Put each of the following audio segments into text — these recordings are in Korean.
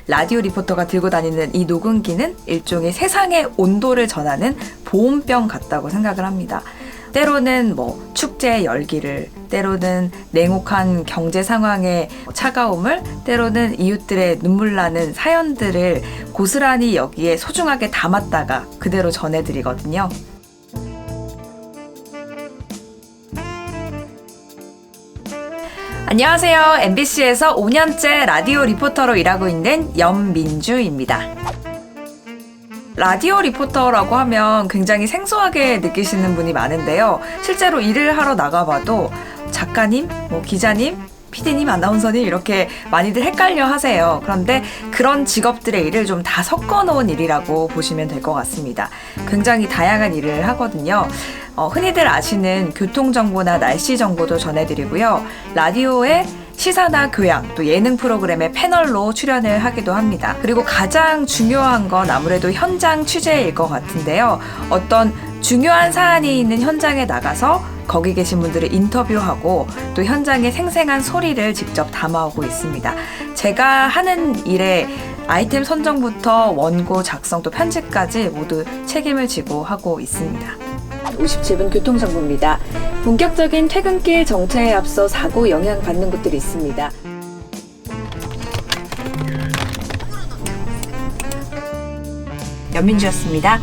라디오 리포터가 들고 다니는 이 녹음기는 일종의 세상의 온도를 전하는 보온병 같다고 생각을 합니다. 때로는 축제의 열기를, 때로는 냉혹한 경제 상황의 차가움을, 때로는 이웃들의 눈물 나는 사연들을 고스란히 여기에 소중하게 담았다가 그대로 전해드리거든요. 안녕하세요. MBC에서 5년째 라디오 리포터로 일하고 있는 연민주입니다. 라디오 리포터라고 하면 굉장히 생소하게 느끼시는 분이 많은데요. 실제로 일을 하러 나가봐도 작가님, 기자님, PD님, 아나운서님 이렇게 많이들 헷갈려 하세요. 그런데 그런 직업들의 일을 좀 다 섞어놓은 일이라고 보시면 될 것 같습니다. 굉장히 다양한 일을 하거든요. 흔히들 아시는 교통정보나 날씨 정보도 전해드리고요. 라디오에 시사나 교양, 또 예능 프로그램의 패널로 출연을 하기도 합니다. 그리고 가장 중요한 건 아무래도 현장 취재일 것 같은데요. 어떤 중요한 사안이 있는 현장에 나가서 거기 계신 분들을 인터뷰하고 또 현장의 생생한 소리를 직접 담아오고 있습니다. 제가 하는 일에 아이템 선정부터 원고 작성 또 편집까지 모두 책임을 지고 하고 있습니다. 57분 교통정보입니다. 본격적인 퇴근길 정차에 앞서 사고 영향받는 곳들이 있습니다. 연민주였습니다.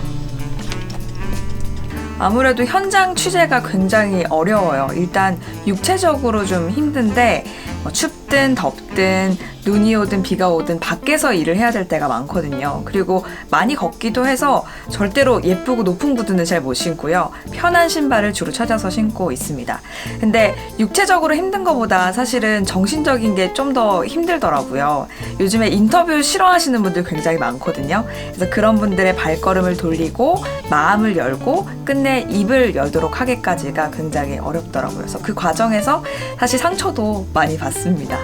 아무래도 현장 취재가 굉장히 어려워요. 일단 육체적으로 좀 힘든데 춥든 덥든 눈이 오든 비가 오든 밖에서 일을 해야 될 때가 많거든요. 그리고 많이 걷기도 해서 절대로 예쁘고 높은 구두는 잘 못 신고요. 편한 신발을 주로 찾아서 신고 있습니다. 근데 육체적으로 힘든 것보다 사실은 정신적인 게 좀 더 힘들더라고요. 요즘에 인터뷰 싫어하시는 분들 굉장히 많거든요. 그래서 그런 분들의 발걸음을 돌리고 마음을 열고 끝내 입을 열도록 하기까지가 굉장히 어렵더라고요. 그래서 그 과정에서 사실 상처도 많이 받습니다.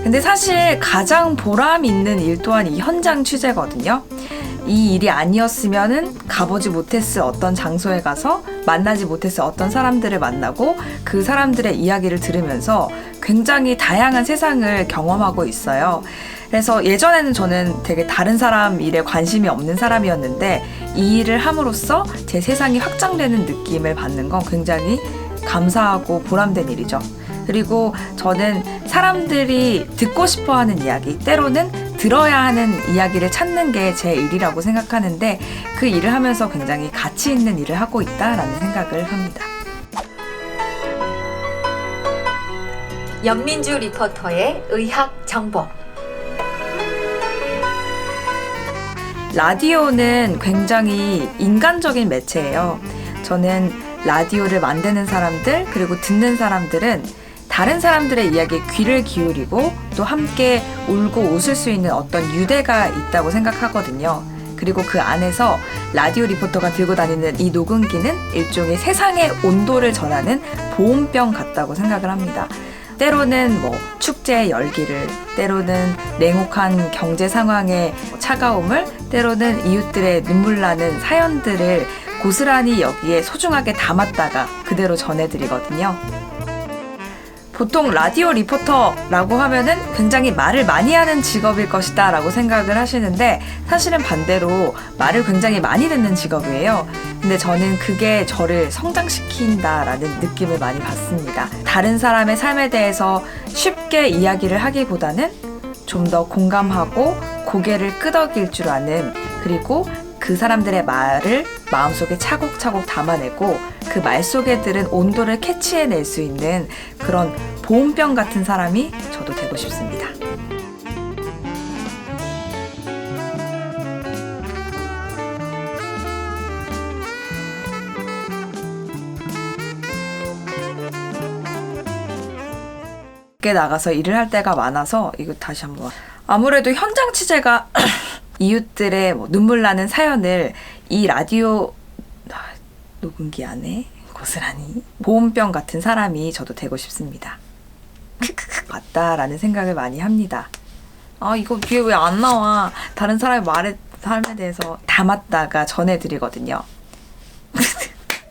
근데 사실 가장 보람 있는 일 또한 이 현장 취재거든요. 이 일이 아니었으면은 가보지 못했을 어떤 장소에 가서 만나지 못했을 어떤 사람들을 만나고 그 사람들의 이야기를 들으면서 굉장히 다양한 세상을 경험하고 있어요. 그래서 예전에는 저는 되게 다른 사람 일에 관심이 없는 사람이었는데 이 일을 함으로써 제 세상이 확장되는 느낌을 받는 건 굉장히 감사하고 보람된 일이죠. 그리고 저는 사람들이 듣고 싶어하는 이야기, 때로는 들어야 하는 이야기를 찾는 게 제 일이라고 생각하는데 그 일을 하면서 굉장히 가치 있는 일을 하고 있다라는 생각을 합니다. 연민주 리포터의 의학 정보. 라디오는 굉장히 인간적인 매체예요. 저는 라디오를 만드는 사람들 그리고 듣는 사람들은 다른 사람들의 이야기에 귀를 기울이고 또 함께 울고 웃을 수 있는 어떤 유대가 있다고 생각하거든요. 그리고 그 안에서 라디오 리포터가 들고 다니는 이 녹음기는 일종의 세상의 온도를 전하는 보온병 같다고 생각을 합니다. 때로는 축제의 열기를, 때로는 냉혹한 경제 상황의 차가움을, 때로는 이웃들의 눈물 나는 사연들을 고스란히 여기에 소중하게 담았다가 그대로 전해드리거든요. 보통 라디오 리포터라고 하면은 굉장히 말을 많이 하는 직업일 것이다 라고 생각을 하시는데 사실은 반대로 말을 굉장히 많이 듣는 직업이에요. 근데 저는 그게 저를 성장시킨다라는 느낌을 많이 받습니다. 다른 사람의 삶에 대해서 쉽게 이야기를 하기보다는 좀 더 공감하고 고개를 끄덕일 줄 아는, 그리고 그 사람들의 말을 마음속에 차곡차곡 담아내고 그 말 속에 들은 온도를 캐치해낼 수 있는 그런 보온병 같은 사람이 저도 되고 싶습니다. 밖에 나가서 일을 할 때가 많아서 이거 다시 한번. 아무래도 현장 취재가 이웃들의 눈물 나는 사연을 이 라디오 녹음기 안에 고스란히 보온병 같은 사람이 저도 되고 싶습니다. 맞다라는 생각을 많이 합니다. 이거 뒤에 왜 안 나와? 다른 사람의 삶에 대해서 담았다가 전해드리거든요.